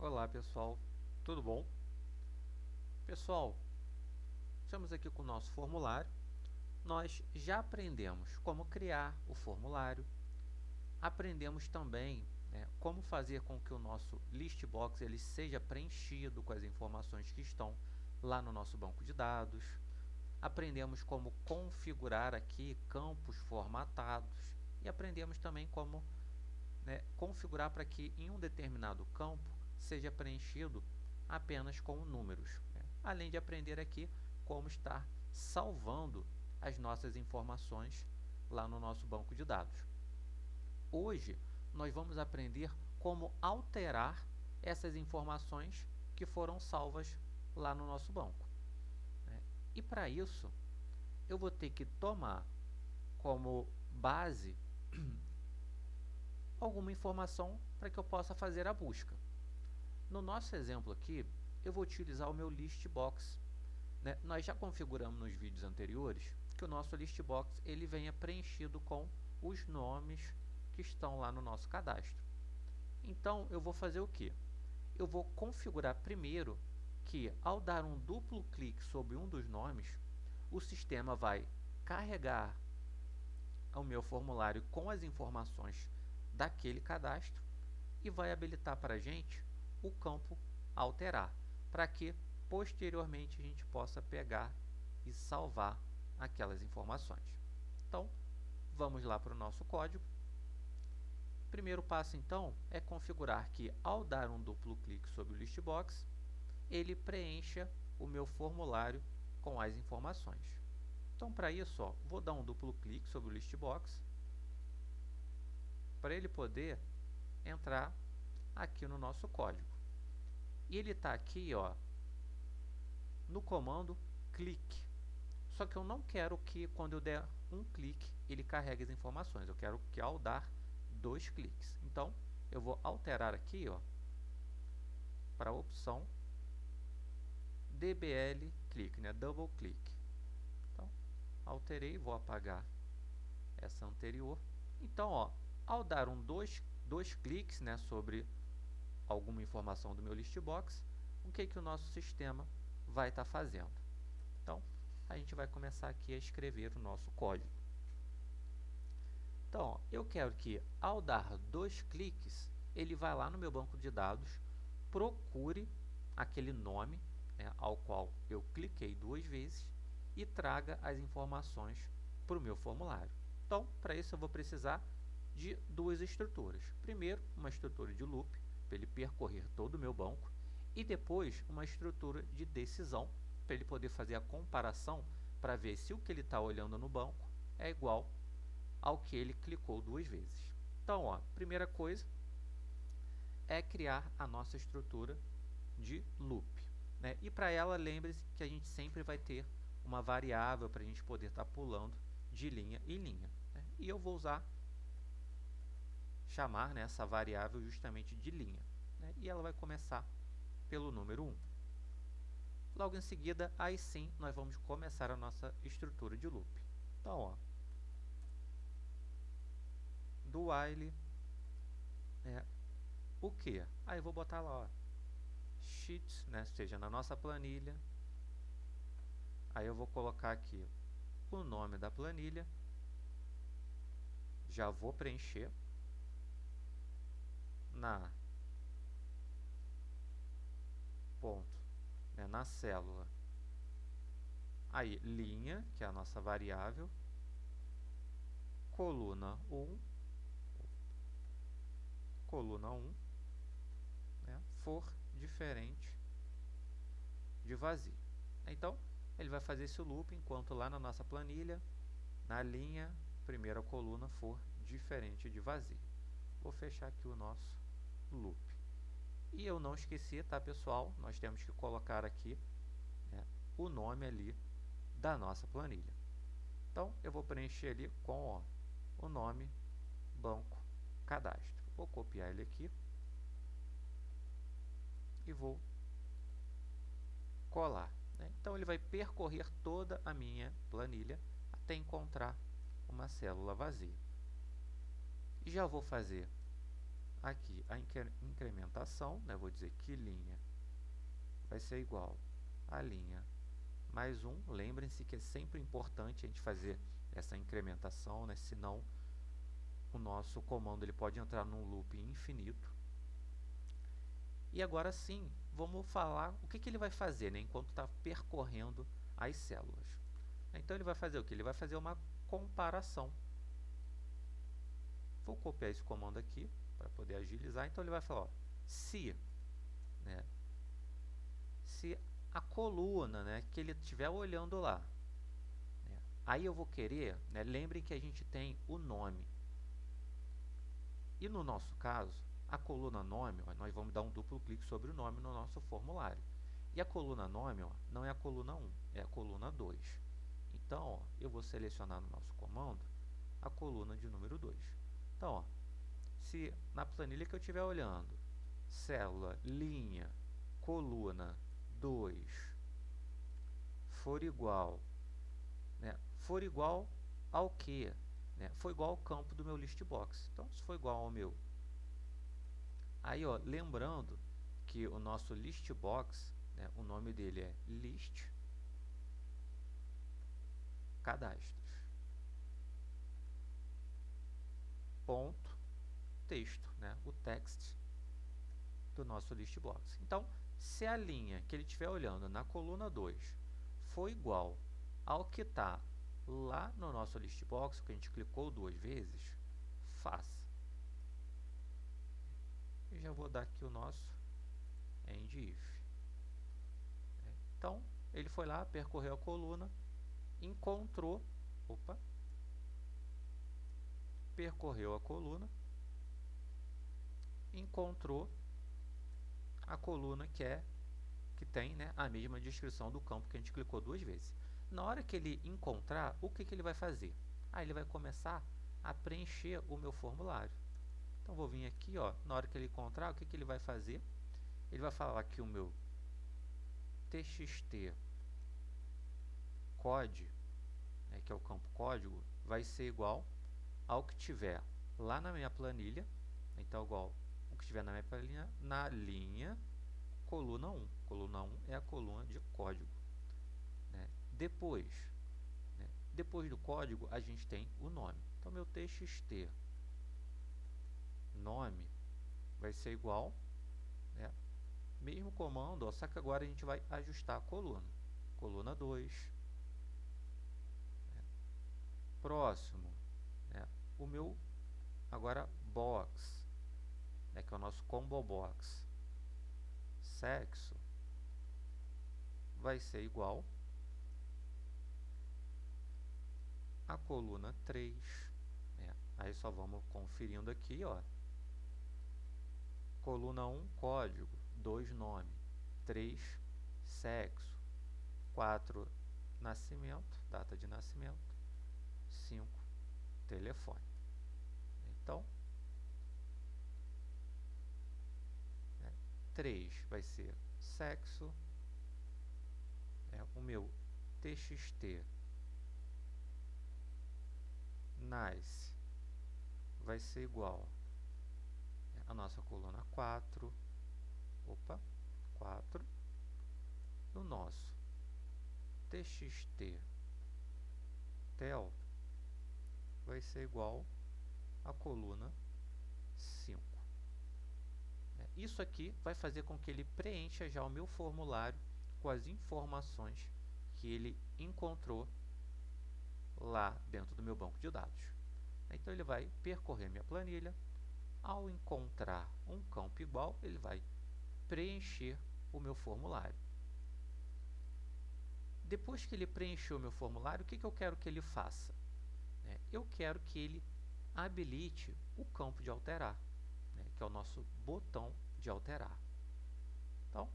Olá pessoal, tudo bom? Pessoal, estamos aqui com o nosso formulário. Nós já aprendemos como criar o formulário, aprendemos também como fazer com que o nosso list box ele seja preenchido com as informações que estão lá no nosso banco de dados, aprendemos como configurar aqui campos formatados e aprendemos também como configurar para que em um determinado campo seja preenchido apenas com números, além de aprender aqui como estar salvando as nossas informações lá no nosso banco de dados. Hoje nós vamos aprender como alterar essas informações que foram salvas lá no nosso banco. E para isso eu vou ter que tomar como base alguma informação para que eu possa fazer a busca. No nosso exemplo aqui, eu vou utilizar o meu list box. Nós já configuramos nos vídeos anteriores que o nosso list box ele venha preenchido com os nomes que estão lá no nosso cadastro. Então, eu vou fazer o quê? Eu vou configurar primeiro que, ao dar um duplo clique sobre um dos nomes, o sistema vai carregar o meu formulário com as informações daquele cadastro e vai habilitar para a gente o campo alterar, para que posteriormente a gente possa pegar e salvar aquelas informações. Então, vamos lá para o nosso código. O primeiro passo, então, é configurar que, ao dar um duplo clique sobre o list box, ele preencha o meu formulário com as informações. Então, para isso, vou dar um duplo clique sobre o list box, para ele poder entrar aqui no nosso código. E ele está aqui, no comando clique. Só que eu não quero que quando eu der um clique, ele carregue as informações. Eu quero que ao dar 2 cliques. Então, eu vou alterar aqui, para a opção DBL click, double click. Então, alterei, vou apagar essa anterior. Então, ao dar dois cliques, sobre alguma informação do meu list box, o que o nosso sistema vai estar fazendo? Então, a gente vai começar aqui a escrever o nosso código. Então, eu quero que, ao dar 2 cliques, ele vá lá no meu banco de dados, procure aquele nome ao qual eu cliquei 2 vezes e traga as informações para o meu formulário. Então, para isso eu vou precisar de 2 estruturas. Primeiro, uma estrutura de loop, para ele percorrer todo o meu banco, e depois uma estrutura de decisão, para ele poder fazer a comparação para ver se o que ele está olhando no banco é igual ao que ele clicou 2 vezes. Então, primeira coisa é criar a nossa estrutura de loop. E para ela, lembre-se que a gente sempre vai ter uma variável para a gente poder estar pulando de linha em linha. E eu vou chamar essa variável justamente de linha. E ela vai começar pelo número 1. Logo em seguida, aí sim, nós vamos começar a nossa estrutura de loop. Então, do while, o que? Aí eu vou botar lá, sheet, seja na nossa planilha. Aí eu vou colocar aqui o nome da planilha. Já vou preencher na ponto, na célula. Aí, linha, que é a nossa variável, coluna 1, for diferente de vazio. Então, ele vai fazer esse loop enquanto lá na nossa planilha, na linha, primeira coluna for diferente de vazio. Vou fechar aqui o nosso loop. E eu não esqueci, tá, pessoal? Nós temos que colocar aqui o nome ali da nossa planilha. Então, eu vou preencher ali com o nome banco cadastro. Vou copiar ele aqui e vou colar. Então, ele vai percorrer toda a minha planilha até encontrar uma célula vazia. E já vou fazer aqui a incrementação, né? Vou dizer que linha vai ser igual a linha mais 1. Lembrem-se que é sempre importante a gente fazer essa incrementação, né? Senão o nosso comando ele pode entrar num loop infinito. E agora sim, vamos falar o que ele vai fazer, né? Enquanto está percorrendo as células. Então ele vai fazer o que? Ele vai fazer uma comparação. Vou copiar esse comando aqui para poder agilizar. Então ele vai falar, ó, se a coluna, né, que ele estiver olhando lá, né, aí eu vou querer, né, lembrem que a gente tem o nome. E no nosso caso, a coluna nome, ó, nós vamos dar um duplo clique sobre o nome no nosso formulário. E a coluna nome, ó, não é a coluna 1, é a coluna 2. Então, ó, eu vou selecionar no nosso comando a coluna de número 2. Então, ó, se na planilha que eu estiver olhando, célula, linha, coluna 2 for igual, né, for igual ao quê? Né, for igual ao campo do meu list box. Então, se for igual ao meu. Aí, ó, lembrando que o nosso list box, né, o nome dele é list cadastros. Ponto texto, né, o text do nosso list box. Então, se a linha que ele estiver olhando na coluna 2 for igual ao que está lá no nosso list box, que a gente clicou 2 vezes, faça. E já vou dar aqui o nosso end if. Então, ele foi lá, percorreu a coluna, encontrou, percorreu a coluna, encontrou a coluna que tem, né, a mesma descrição do campo que a gente clicou 2 vezes. Na hora que ele encontrar, o que ele vai fazer? Ele vai começar a preencher o meu formulário. Então, vou vir aqui, ó, na hora que ele encontrar, o que ele vai fazer? Ele vai falar que o meu txt code, né, que é o campo código, vai ser igual ao que tiver lá na minha planilha. Então, igual o que estiver na minha planilha, na linha coluna 1. Coluna 1 é a coluna de código. Né? Depois do código, a gente tem o nome. Então, meu txt nome vai ser igual, né? Mesmo comando, ó, só que agora a gente vai ajustar a coluna. Coluna 2. Né? Próximo, né? O meu, agora, box, né? Que é o nosso combo box. Sexo vai ser igual a coluna 3. Né? Aí só vamos conferindo aqui, ó. Coluna 1, código. 2, nome. 3, sexo. 4, nascimento, data de nascimento. 5, telefone. Então, 3 vai ser sexo. O meu txt nice vai ser igual a nossa coluna 4. 4. No nosso txt tel vai ser igual a coluna 5. Isso aqui vai fazer com que ele preencha já o meu formulário com as informações que ele encontrou lá dentro do meu banco de dados. Então, ele vai percorrer minha planilha. Ao encontrar um campo igual, ele vai preencher o meu formulário. Depois que ele preencheu o meu formulário, o que eu quero que ele faça? Eu quero que ele habilite o campo de alterar, que é o nosso botão de alterar. Então,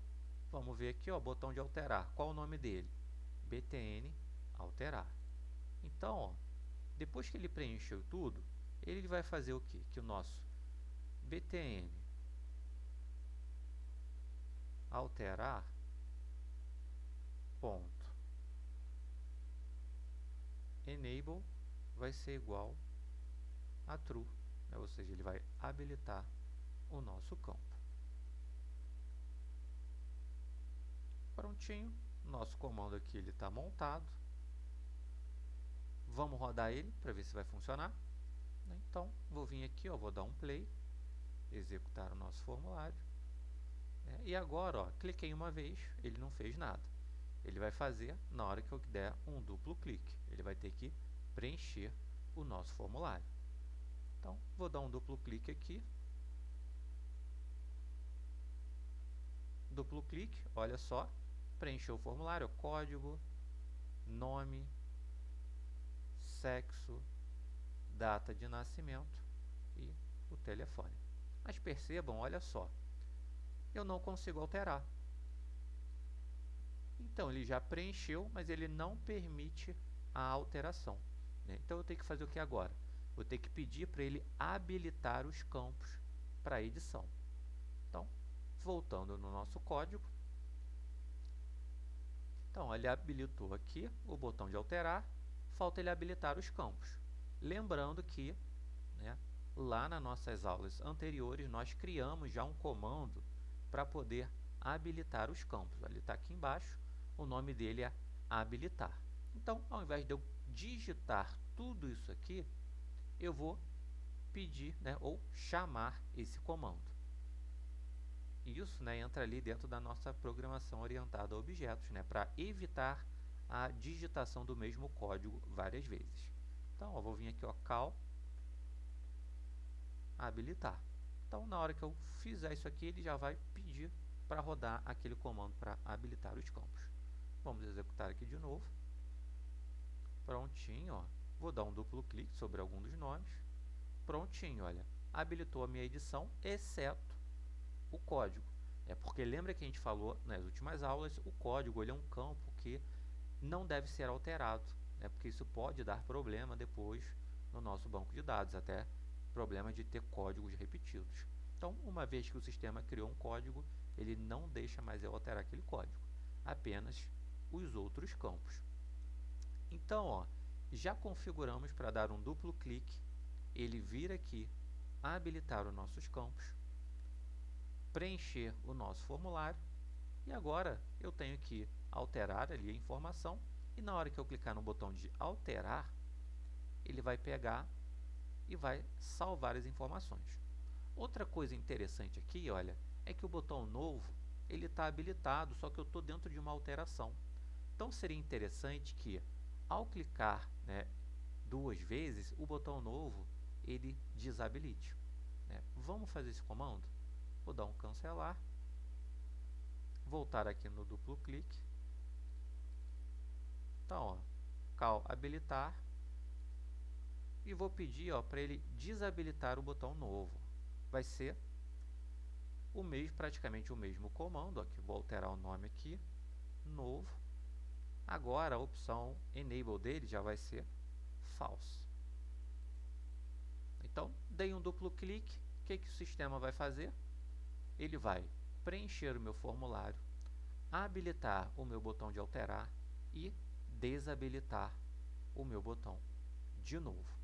vamos ver aqui, ó, botão de alterar. Qual o nome dele? btn alterar. Então, ó, depois que ele preencheu tudo, ele vai fazer o quê? Que o nosso btn alterar ponto enable vai ser igual a true, né? Ou seja, ele vai habilitar o nosso campo. Prontinho, nosso comando aqui ele está montado. Vamos rodar ele para ver se vai funcionar. Então, vou vir aqui, ó, vou dar um play, executar o nosso formulário. E agora, ó, cliquei uma vez, ele não fez nada. Ele vai fazer na hora que eu der um duplo clique. Ele vai ter que preencher o nosso formulário. Então, vou dar um duplo clique aqui. Duplo clique, olha só, preencheu o formulário, código, nome, sexo, data de nascimento e o telefone. Mas percebam, olha só, eu não consigo alterar. Então, ele já preencheu, mas ele não permite a alteração, né? Então, eu tenho que fazer o que agora? Vou ter que pedir para ele habilitar os campos para edição. Então, voltando no nosso código. Então, ele habilitou aqui o botão de alterar, falta ele habilitar os campos. Lembrando que, né, lá nas nossas aulas anteriores, nós criamos já um comando para poder habilitar os campos. Ele está aqui embaixo, o nome dele é habilitar. Então, ao invés de eu digitar tudo isso aqui, eu vou pedir, né, ou chamar esse comando. Isso, né, entra ali dentro da nossa programação orientada a objetos, né, para evitar a digitação do mesmo código várias vezes. Então, eu vou vir aqui, ó, cal habilitar. Então, na hora que eu fizer isso aqui, ele já vai pedir para rodar aquele comando para habilitar os campos. Vamos executar aqui de novo. Prontinho, ó. Vou dar um duplo clique sobre algum dos nomes. Prontinho, olha. Habilitou a minha edição, exceto o código. É porque lembra que a gente falou nas últimas aulas, o código ele é um campo que não deve ser alterado, né? Porque isso pode dar problema depois no nosso banco de dados, até problema de ter códigos repetidos. Então, uma vez que o sistema criou um código, ele não deixa mais eu alterar aquele código, apenas os outros campos. Então, ó, já configuramos para dar um duplo clique, ele vir aqui, habilitar os nossos campos, preencher o nosso formulário, e agora eu tenho que alterar ali a informação, e na hora que eu clicar no botão de alterar, ele vai pegar e vai salvar as informações. Outra coisa interessante aqui, olha, é que o botão novo, ele está habilitado, só que eu estou dentro de uma alteração. Então, seria interessante que, ao clicar, né, duas vezes, o botão novo, ele desabilite, né? Vamos fazer esse comando? Vou dar um cancelar, voltar aqui no duplo clique. Então, ó, cal habilitar, e vou pedir para ele desabilitar o botão novo. Vai ser o mesmo, praticamente o mesmo comando, aqui, vou alterar o nome aqui, novo. Agora a opção enable dele já vai ser false. Então, dei um duplo clique, o que o sistema vai fazer? Ele vai preencher o meu formulário, habilitar o meu botão de alterar e desabilitar o meu botão de novo.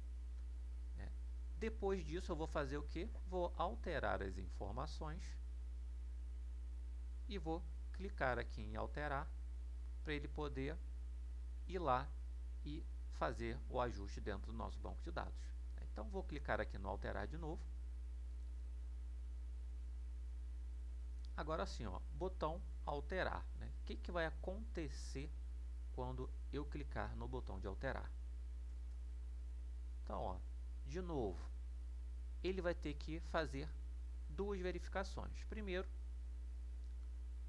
Depois disso, eu vou fazer o que? Vou alterar as informações e vou clicar aqui em alterar para ele poder ir lá e fazer o ajuste dentro do nosso banco de dados. Então, vou clicar aqui no alterar de novo. Agora sim, ó, botão alterar, né? O que vai acontecer quando eu clicar no botão de alterar? Então, ó, de novo, ele vai ter que fazer duas verificações. Primeiro,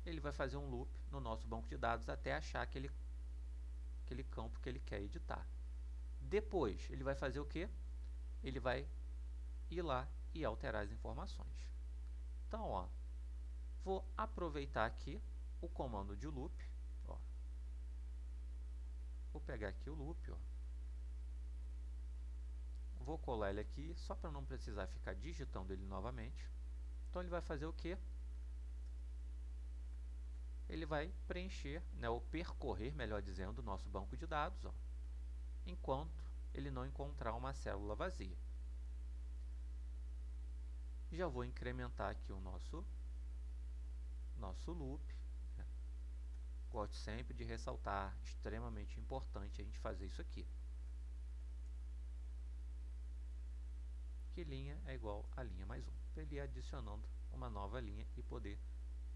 ele vai fazer um loop no nosso banco de dados até achar aquele campo que ele quer editar. Depois, ele vai fazer o quê? Ele vai ir lá e alterar as informações. Então, ó, vou aproveitar aqui o comando de loop. Ó. Vou pegar aqui o loop, ó. Vou colar ele aqui, só para não precisar ficar digitando ele novamente. Então, ele vai fazer o quê? Ele vai preencher, né, ou percorrer, melhor dizendo, o nosso banco de dados, ó, enquanto ele não encontrar uma célula vazia. Já vou incrementar aqui o nosso loop. Gosto sempre de ressaltar, extremamente importante a gente fazer isso aqui. Que linha é igual a linha mais 1. Para ele ir adicionando uma nova linha e poder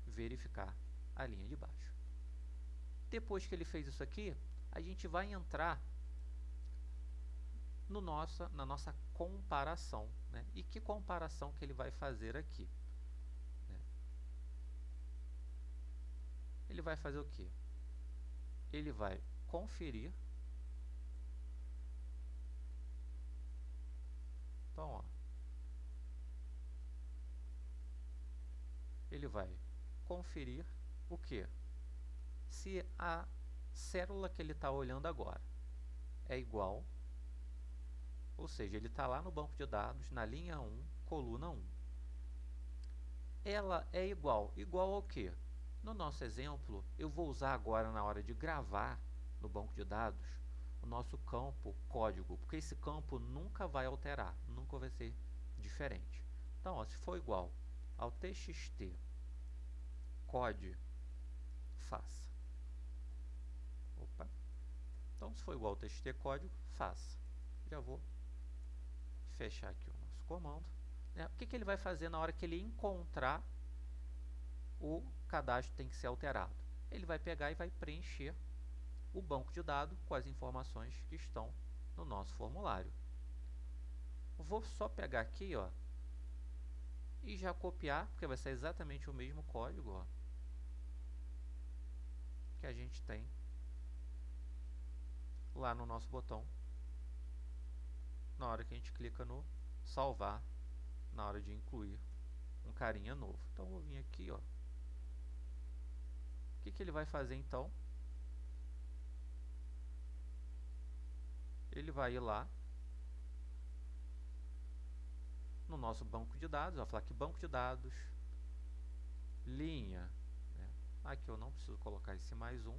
verificar a linha de baixo. Depois que ele fez isso aqui, a gente vai entrar na nossa comparação, né? E que comparação que ele vai fazer aqui? Né? Ele vai fazer o quê? Ele vai conferir. Então, ó, ele vai conferir o que? Se a célula que ele está olhando agora é igual, ou seja, ele está lá no banco de dados, na linha 1, coluna 1. Ela é igual ao quê? No nosso exemplo, eu vou usar agora na hora de gravar no banco de dados o nosso campo código, porque esse campo nunca vai alterar, nunca vai ser diferente. Então, ó, se for igual ao txt code, faça. Opa. Então, se for igual ao txt código, faça. Já vou fechar aqui o nosso comando. O que ele vai fazer na hora que ele encontrar o cadastro tem que ser alterado? Ele vai pegar e vai preencher o banco de dados com as informações que estão no nosso formulário. Vou só pegar aqui, ó, e já copiar, porque vai ser exatamente o mesmo código, ó, que a gente tem lá no nosso botão, na hora que a gente clica no salvar, na hora de incluir um carinha novo. Então, vou vir aqui, ó. O que ele vai fazer, então? Ele vai ir lá no nosso banco de dados, vai falar que banco de dados, linha, né? Aqui eu não preciso colocar esse mais um.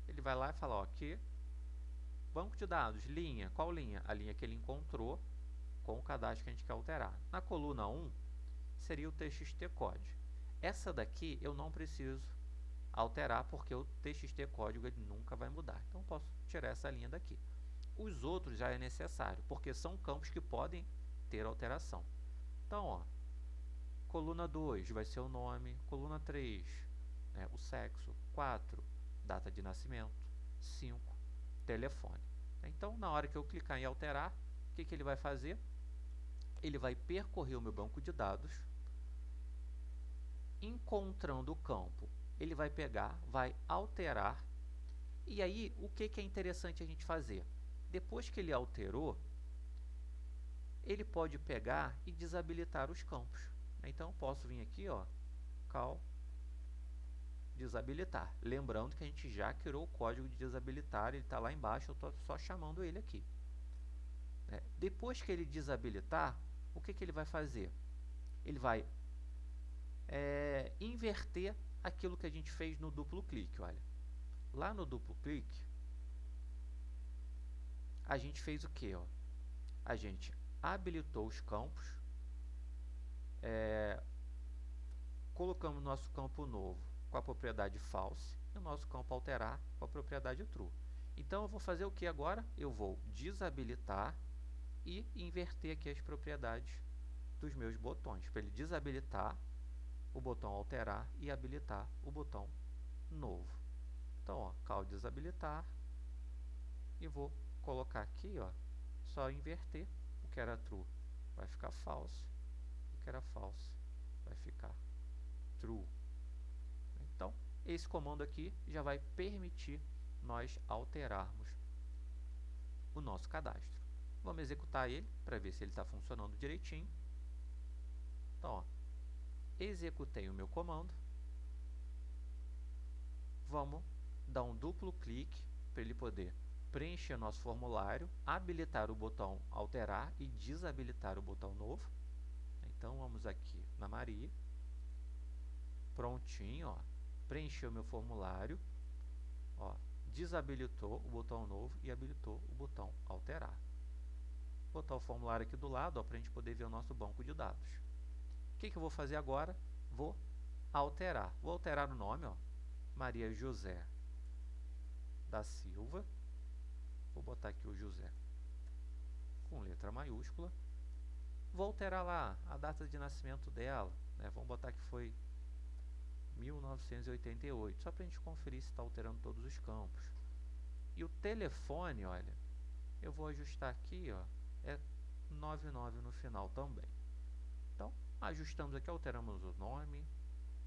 Ele vai lá e fala, ó, que banco de dados, linha, qual linha? A linha que ele encontrou com o cadastro que a gente quer alterar. Na coluna 1, seria o txt code. Essa daqui eu não preciso alterar, porque o txt código ele nunca vai mudar. Então, eu posso tirar essa linha daqui. Os outros já é necessário, porque são campos que podem ter alteração. Então, ó, coluna 2 vai ser o nome, coluna 3, né, o sexo, 4, data de nascimento, 5, telefone. Então, na hora que eu clicar em alterar, o que ele vai fazer? Ele vai percorrer o meu banco de dados, encontrando o campo, ele vai pegar, vai alterar, e aí o que é interessante a gente fazer? Depois que ele alterou, ele pode pegar e desabilitar os campos. Então, posso vir aqui, ó, cal desabilitar. Lembrando que a gente já criou o código de desabilitar, ele está lá embaixo, eu estou só chamando ele aqui. Depois que ele desabilitar, o que ele vai fazer? Ele vai inverter aquilo que a gente fez no duplo clique. Olha, lá no duplo clique, a gente fez o que? A gente habilitou os campos, colocamos nosso campo novo com a propriedade false e o nosso campo alterar com a propriedade true. Então, eu vou fazer o que agora? Eu vou desabilitar e inverter aqui as propriedades dos meus botões, para ele desabilitar o botão alterar e habilitar o botão novo. Então, ó, cal desabilitar, e vou colocar aqui, ó, só inverter. O que era true vai ficar false, o que era false vai ficar true. Então, esse comando aqui já vai permitir nós alterarmos o nosso cadastro. Vamos executar ele para ver se ele está funcionando direitinho. Então, ó, executei o meu comando. Vamos dar um duplo clique para ele poder preencher nosso formulário, habilitar o botão alterar e desabilitar o botão novo. Então, vamos aqui na Maria. Prontinho, ó. Preencheu meu formulário. Ó, desabilitou o botão novo e habilitou o botão alterar. Vou botar o formulário aqui do lado para a gente poder ver o nosso banco de dados. O que eu vou fazer agora? Vou alterar. Vou alterar o nome, Maria José da Silva. Vou botar aqui o José com letra maiúscula. Vou alterar lá a data de nascimento dela, né? Vamos botar que foi 1988, só para a gente conferir se está alterando todos os campos. E o telefone, olha, eu vou ajustar aqui, é 99 no final também. Então, ajustamos aqui, alteramos o nome,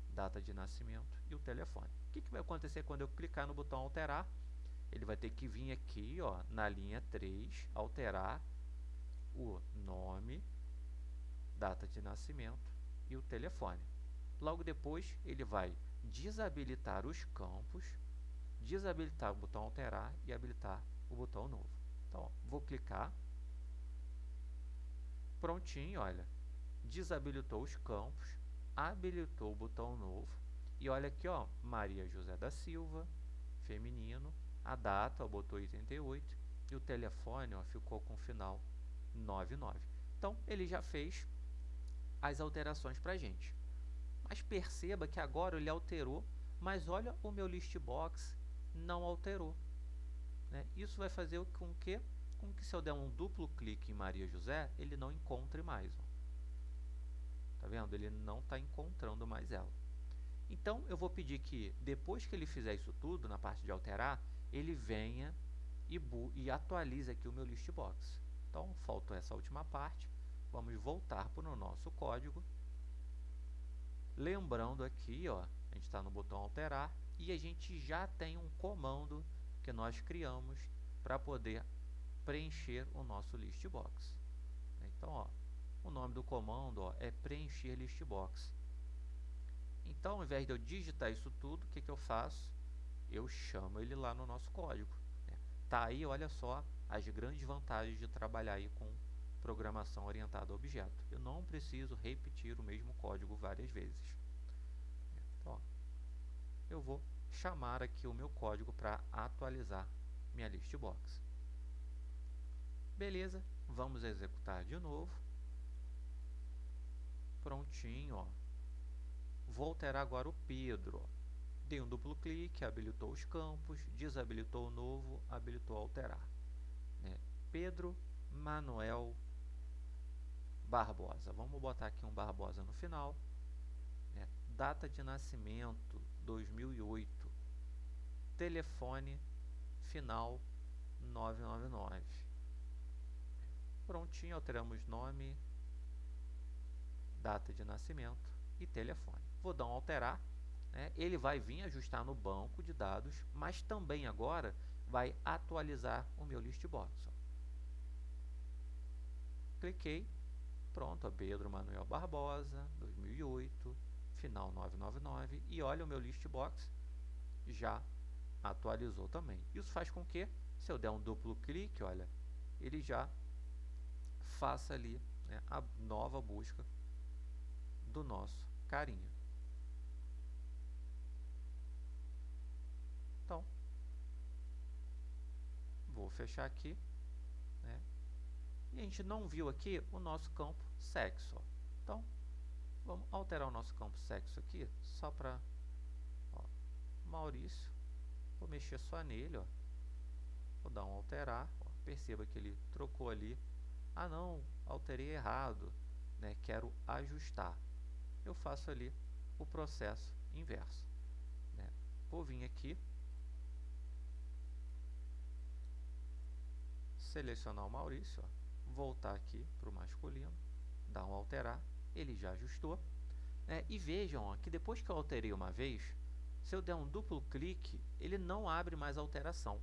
data de nascimento e o telefone. O que vai acontecer quando eu clicar no botão alterar? Ele vai ter que vir aqui, na linha 3, alterar o nome, data de nascimento e o telefone. Logo depois, ele vai desabilitar os campos, desabilitar o botão alterar e habilitar o botão novo. Então, vou clicar. Prontinho, olha. Desabilitou os campos, habilitou o botão novo. E olha aqui, Maria José da Silva, feminino. A data, botou 88. E o telefone, ficou com o final 99. Então, ele já fez as alterações para a gente. Mas perceba que agora ele alterou, mas olha, o meu list box não alterou, né? Isso vai fazer com que se eu der um duplo clique em Maria José, ele não encontre mais. Tá vendo? Ele não está encontrando mais ela. Então, eu vou pedir que, depois que ele fizer isso tudo, na parte de alterar, ele venha e atualize aqui o meu list box. Então, faltou essa última parte. Vamos voltar para o nosso código. Lembrando aqui, a gente está no botão alterar e a gente já tem um comando que nós criamos para poder preencher o nosso list box. Então, o nome do comando é preencher list box. Então, ao invés de eu digitar isso tudo, o que eu faço? Eu chamo ele lá no nosso código. Tá aí, olha só, as grandes vantagens de trabalhar aí com programação orientada a objeto. Eu não preciso repetir o mesmo código várias vezes. Então, eu vou chamar aqui o meu código para atualizar minha list box. Beleza, vamos executar de novo. Prontinho, Vou alterar agora o Pedro. Dei um duplo clique, habilitou os campos, desabilitou o novo, habilitou alterar. Pedro Manuel Barbosa. Vamos botar aqui um Barbosa no final. Data de nascimento 2008. Telefone final 999. Prontinho, alteramos nome, data de nascimento e telefone. Vou dar um alterar. Ele vai vir ajustar no banco de dados, mas também agora vai atualizar o meu list box. Cliquei, pronto, Pedro Manuel Barbosa, 2008, final 999, e olha, o meu list box já atualizou também. Isso faz com que, se eu der um duplo clique, olha, ele já faça ali a nova busca do nosso carinha. Então, vou fechar aqui, e a gente não viu aqui o nosso campo sexo. Então, vamos alterar o nosso campo sexo aqui, só para Maurício. Vou mexer só nele, vou dar um alterar. Perceba que ele trocou ali. Ah, não, alterei errado, quero ajustar. Eu faço ali o processo inverso. Vou vir aqui, selecionar o Maurício, voltar aqui para o masculino, dar um alterar, ele já ajustou. E vejam que depois que eu alterei uma vez, se eu der um duplo clique, ele não abre mais alteração.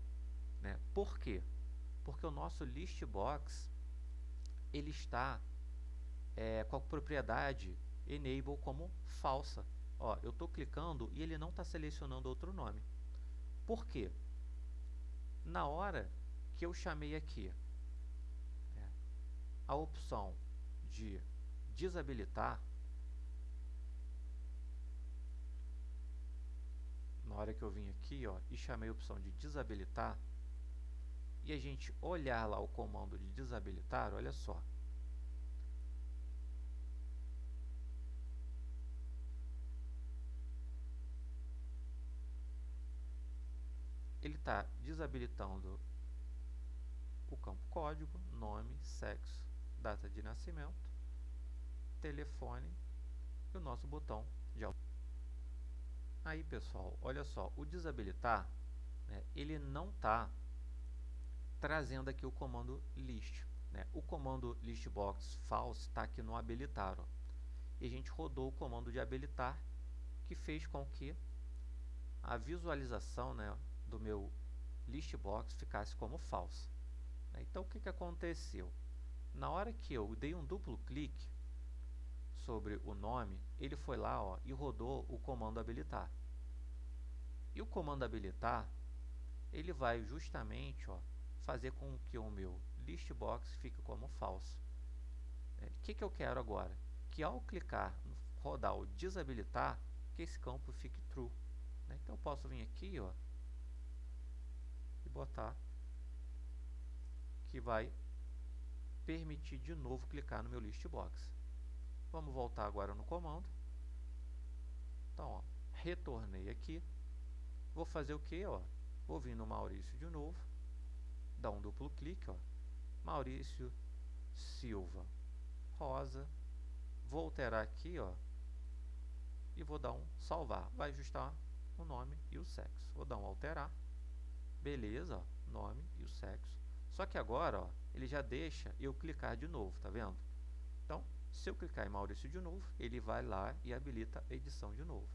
Por quê? Porque o nosso list box ele está com a propriedade enable como falsa. Eu estou clicando e ele não está selecionando outro nome. Por quê? Na hora que eu chamei aqui a opção de desabilitar, na hora que eu vim aqui, ó, e chamei a opção de desabilitar, e a gente olhar lá o comando de desabilitar, olha só. Ele está desabilitando o campo código, nome, sexo, data de nascimento, telefone e o nosso botão de autorização. Aí, pessoal, olha só, o desabilitar, né, ele não está trazendo aqui o comando list, né? O comando listbox false está aqui no habilitar, ó. E a gente rodou o comando de habilitar, que fez com que a visualização, né, do meu listbox ficasse como false. Então, o que aconteceu? Na hora que eu dei um duplo clique sobre o nome, ele foi lá, ó, e rodou o comando habilitar. E o comando habilitar, ele vai justamente, ó, fazer com que o meu listbox fique como false. O que eu quero agora? Que ao clicar, rodar o desabilitar, que esse campo fique true. Então eu posso vir aqui, ó, e botar que vai permitir de novo clicar no meu listbox. Vamos voltar agora no comando. Então, ó, retornei aqui. Vou fazer o que? Vou vir no Maurício de novo, dar um duplo clique, ó, Maurício Silva Rosa. Vou alterar aqui, ó, e vou dar um salvar. Vai ajustar o nome e o sexo. Vou dar um alterar. Beleza, ó, nome e o sexo. Só que agora, ó, ele já deixa eu clicar de novo, tá vendo? Então, se eu clicar em Maurício de novo, ele vai lá e habilita a edição de novo.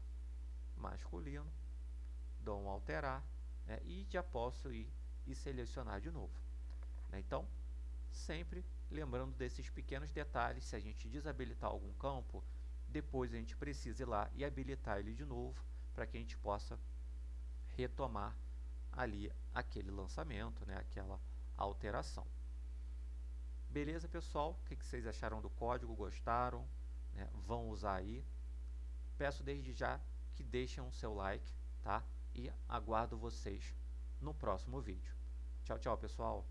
Masculino, dou um alterar, né, e já posso ir e selecionar de novo. Então, sempre lembrando desses pequenos detalhes, se a gente desabilitar algum campo, depois a gente precisa ir lá e habilitar ele de novo, para que a gente possa retomar ali aquele lançamento, né, aquela alteração. Beleza, pessoal? O que vocês acharam do código? Gostaram? Né? Vão usar aí? Peço desde já que deixem o seu like, tá? E aguardo vocês no próximo vídeo. Tchau, tchau, pessoal!